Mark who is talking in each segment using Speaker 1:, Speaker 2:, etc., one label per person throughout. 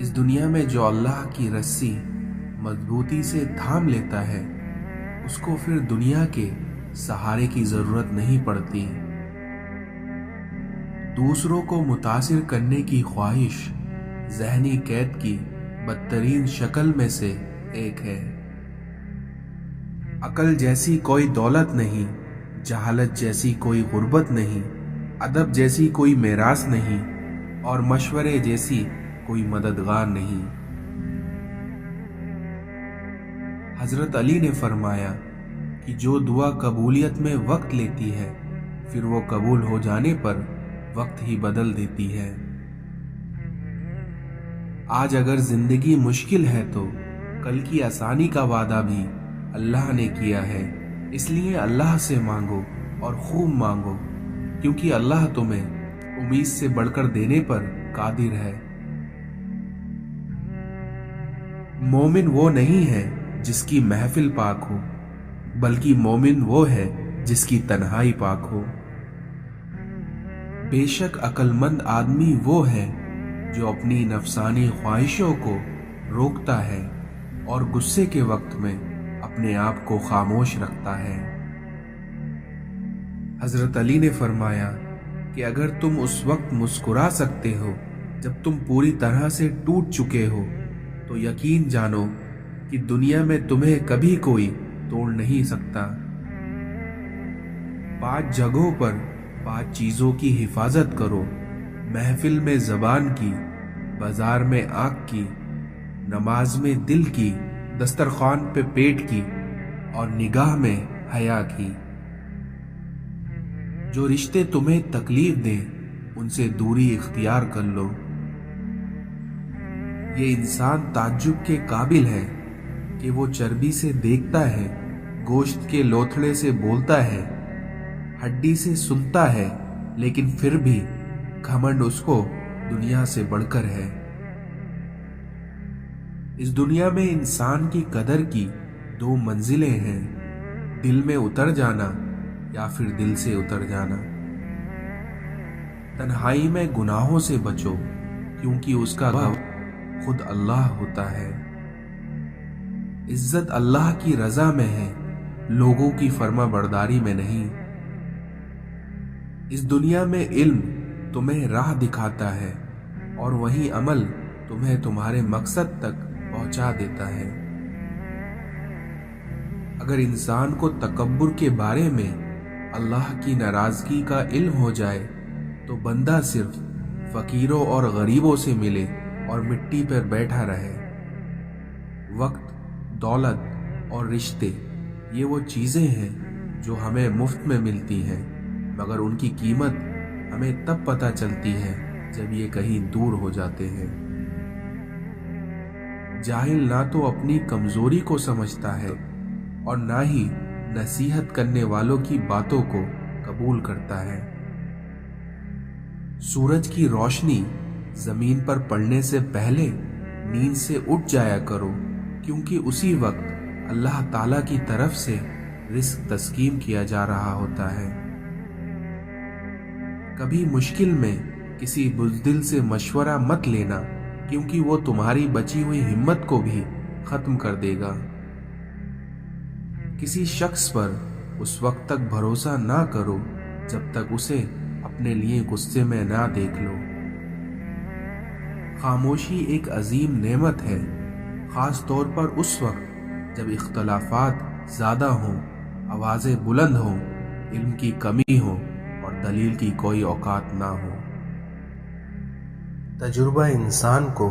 Speaker 1: اس دنیا میں جو اللہ کی رسی مضبوطی سے تھام لیتا ہے اس کو پھر دنیا کے سہارے کی ضرورت نہیں پڑتی۔ دوسروں کو متاثر کرنے کی خواہش ذہنی قید کی بدترین شکل میں سے ایک ہے۔ عقل جیسی کوئی دولت نہیں، جہالت جیسی کوئی غربت نہیں، ادب جیسی کوئی میراث نہیں، اور مشورے جیسی کوئی مددگار نہیں۔ حضرت علی نے فرمایا کہ جو دعا قبولیت میں وقت لیتی ہے پھر وہ قبول ہو جانے پر وقت ہی بدل دیتی ہے۔ آج اگر زندگی مشکل ہے تو کل کی آسانی کا وعدہ بھی اللہ نے کیا ہے، اس لیے اللہ سے مانگو اور خوب مانگو، کیونکہ اللہ تمہیں امید سے بڑھ کر دینے پر قادر ہے۔ مومن وہ نہیں ہے جس کی محفل پاک ہو، بلکہ مومن وہ ہے جس کی تنہائی پاک ہو۔ بے شک عقل مند آدمی وہ ہے جو اپنی نفسانی خواہشوں کو روکتا ہے اور غصے کے وقت میں اپنے آپ کو خاموش رکھتا ہے۔ حضرت علی نے فرمایا کہ اگر تم اس وقت مسکرا سکتے ہو جب تم پوری طرح سے ٹوٹ چکے ہو تو یقین جانو کہ دنیا میں تمہیں کبھی کوئی توڑ نہیں سکتا۔ 5 جگہوں پر 5 چیزوں کی حفاظت کرو، محفل میں زبان کی، بازار میں آنکھ کی، نماز میں دل کی، دسترخوان پہ پیٹ کی، اور نگاہ میں حیا کی۔ جو رشتے تمہیں تکلیف دیں ان سے دوری اختیار کر لو۔ یہ انسان تعجب کے قابل ہے کہ وہ چربی سے دیکھتا ہے، گوشت کے لوتھڑے سے بولتا ہے، ہڈی سے سنتا ہے، لیکن پھر بھی گھمنڈ اس کو دنیا سے بڑھ کر ہے۔ اس دنیا میں انسان کی قدر کی 2 منزلیں ہیں، دل میں اتر جانا یا پھر دل سے اتر جانا۔ تنہائی میں گناہوں سے بچو، کیونکہ اس کا گواہ خود اللہ ہوتا ہے۔ عزت اللہ کی رضا میں ہے، لوگوں کی فرما برداری میں نہیں۔ اس دنیا میں علم تمہیں راہ دکھاتا ہے اور وہی عمل تمہیں تمہارے مقصد تک پہنچا دیتا ہے۔ اگر انسان کو تکبر کے بارے میں اللہ کی ناراضگی کا علم ہو جائے تو بندہ صرف فقیروں اور غریبوں سے ملے اور مٹی پر بیٹھا رہے۔ وقت، دولت اور رشتے یہ وہ چیزیں ہیں جو ہمیں مفت میں ملتی ہیں، مگر ان کی قیمت ہمیں تب پتہ چلتی ہے جب یہ کہیں دور ہو جاتے ہیں۔ جاہل نہ تو اپنی کمزوری کو سمجھتا ہے اور نہ ہی نصیحت کرنے والوں کی باتوں کو قبول کرتا ہے۔ سورج کی روشنی زمین پر پڑنے سے پہلے نیند سے اٹھ جایا کرو، کیونکہ اسی وقت اللہ تعالیٰ کی طرف سے رزق تسکیم کیا جا رہا ہوتا ہے۔ کبھی مشکل میں کسی بزدل سے مشورہ مت لینا، کیونکہ وہ تمہاری بچی ہوئی ہمت کو بھی ختم کر دے گا۔ کسی شخص پر اس وقت تک بھروسہ نہ کرو جب تک اسے اپنے لیے غصے میں نہ دیکھ لو۔ خاموشی ایک عظیم نعمت ہے، خاص طور پر اس وقت جب اختلافات زیادہ ہوں، آوازیں بلند ہوں، علم کی کمی ہو اور دلیل کی کوئی اوقات نہ ہو۔ تجربہ انسان کو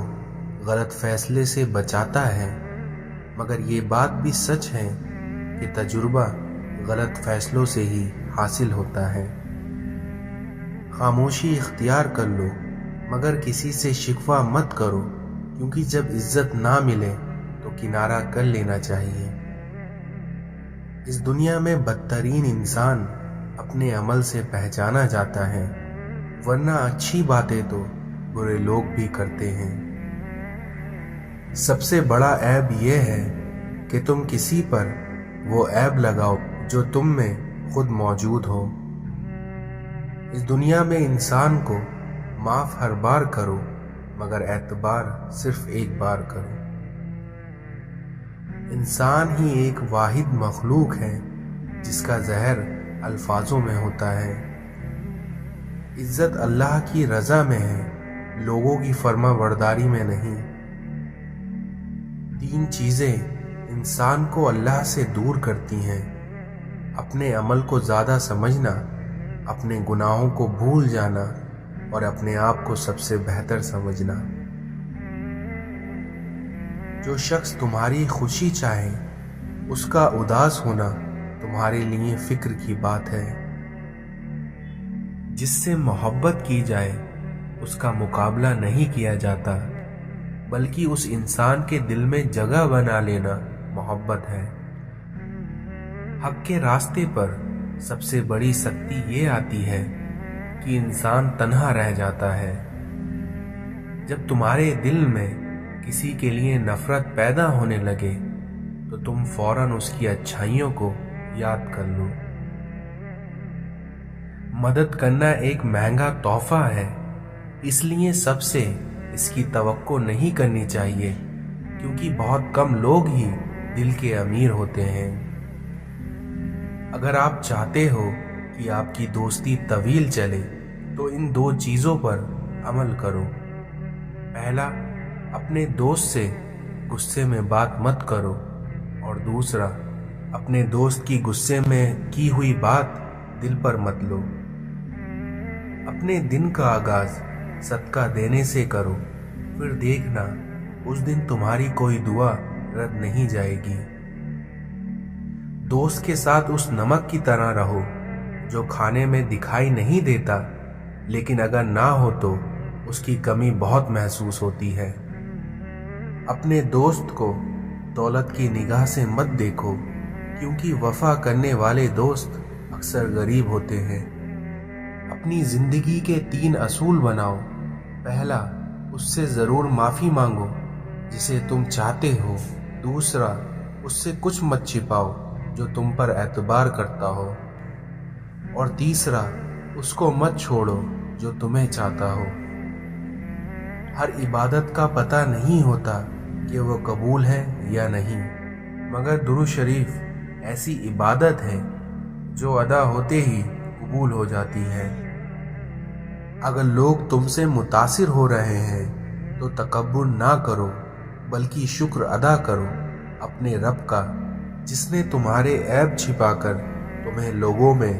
Speaker 1: غلط فیصلے سے بچاتا ہے، مگر یہ بات بھی سچ ہے کہ تجربہ غلط فیصلوں سے ہی حاصل ہوتا ہے۔ خاموشی اختیار کر لو، مگر کسی سے شکوہ مت کرو، کیونکہ جب عزت نہ ملے تو کنارہ کر لینا چاہیے۔ اس دنیا میں بدترین انسان اپنے عمل سے پہچانا جاتا ہے، ورنہ اچھی باتیں تو برے لوگ بھی کرتے ہیں۔ سب سے بڑا عیب یہ ہے کہ تم کسی پر وہ عیب لگاؤ جو تم میں خود موجود ہو۔ اس دنیا میں انسان کو معاف ہر بار کرو، مگر اعتبار صرف ایک بار کرو۔ انسان ہی ایک واحد مخلوق ہے جس کا زہر الفاظوں میں ہوتا ہے۔ عزت اللہ کی رضا میں ہے، لوگوں کی فرما برداری میں نہیں۔ 3 چیزیں انسان کو اللہ سے دور کرتی ہیں: اپنے عمل کو زیادہ سمجھنا، اپنے گناہوں کو بھول جانا اور اپنے آپ کو سب سے بہتر سمجھنا۔ جو شخص تمہاری خوشی چاہے اس کا اداس ہونا تمہارے لیے فکر کی بات ہے۔ جس سے محبت کی جائے اس کا مقابلہ نہیں کیا جاتا، بلکہ اس انسان کے دل میں جگہ بنا لینا محبت ہے۔ حق کے راستے پر سب سے بڑی سختی یہ آتی ہے کہ انسان تنہا رہ جاتا ہے۔ جب تمہارے دل میں کسی کے لیے نفرت پیدا ہونے لگے تو تم فوراً اس کی اچھائیوں کو یاد کر لو۔ مدد کرنا ایک مہنگا تحفہ ہے، اس لیے سب سے اس کی توقع نہیں کرنی چاہیے، کیونکہ بہت کم لوگ ہی دل کے امیر ہوتے ہیں۔ اگر آپ چاہتے ہو کہ آپ کی دوستی طویل چلے تو ان 2 چیزوں پر عمل کرو۔ پہلا، اپنے دوست سے غصے میں بات مت کرو، اور دوسرا، اپنے دوست کی غصے میں کی ہوئی بات دل پر مت لو۔ اپنے دن کا آغاز صدقہ دینے سے کرو، پھر دیکھنا اس دن تمہاری کوئی دعا رد نہیں جائے گی۔ دوست کے ساتھ اس نمک کی طرح رہو جو کھانے میں دکھائی نہیں دیتا، لیکن اگر نہ ہو تو اس کی کمی بہت محسوس ہوتی ہے۔ اپنے دوست کو دولت کی نگاہ سے مت دیکھو، کیونکہ وفا کرنے والے دوست اکثر غریب ہوتے ہیں۔ اپنی زندگی کے 3 اصول بناؤ۔ پہلا، اس سے ضرور معافی مانگو جسے تم چاہتے ہو۔ دوسرا، اس سے کچھ مت چھپاؤ جو تم پر اعتبار کرتا ہو۔ اور تیسرا، اس کو مت چھوڑو جو تمہیں چاہتا ہو۔ ہر عبادت کا پتہ نہیں ہوتا کہ وہ قبول ہے یا نہیں، مگر درود شریف ایسی عبادت ہے جو ادا ہوتے ہی قبول ہو جاتی ہے۔ اگر لوگ تم سے متاثر ہو رہے ہیں تو تکبر نہ کرو، بلکہ شکر ادا کرو اپنے رب کا، جس نے تمہارے عیب چھپا کر تمہیں لوگوں میں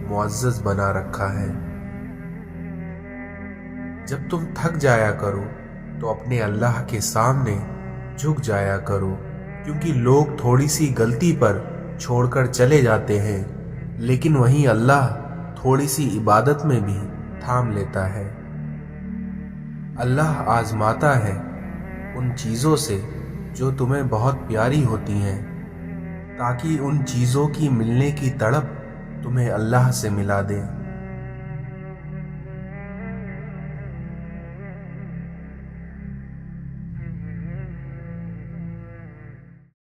Speaker 1: معزز بنا رکھا ہے۔ جب تم تھک جایا کرو تو اپنے اللہ کے سامنے جھک جایا کرو، کیونکہ لوگ تھوڑی سی غلطی پر چھوڑ کر چلے جاتے ہیں، لیکن وہیں اللہ تھوڑی سی عبادت میں بھی تھام لیتا ہے۔ اللہ آزماتا ہے ان چیزوں سے جو تمہیں بہت پیاری ہوتی ہیں، تاکہ ان چیزوں کی ملنے کی تڑپ تمہیں اللہ سے ملا دے۔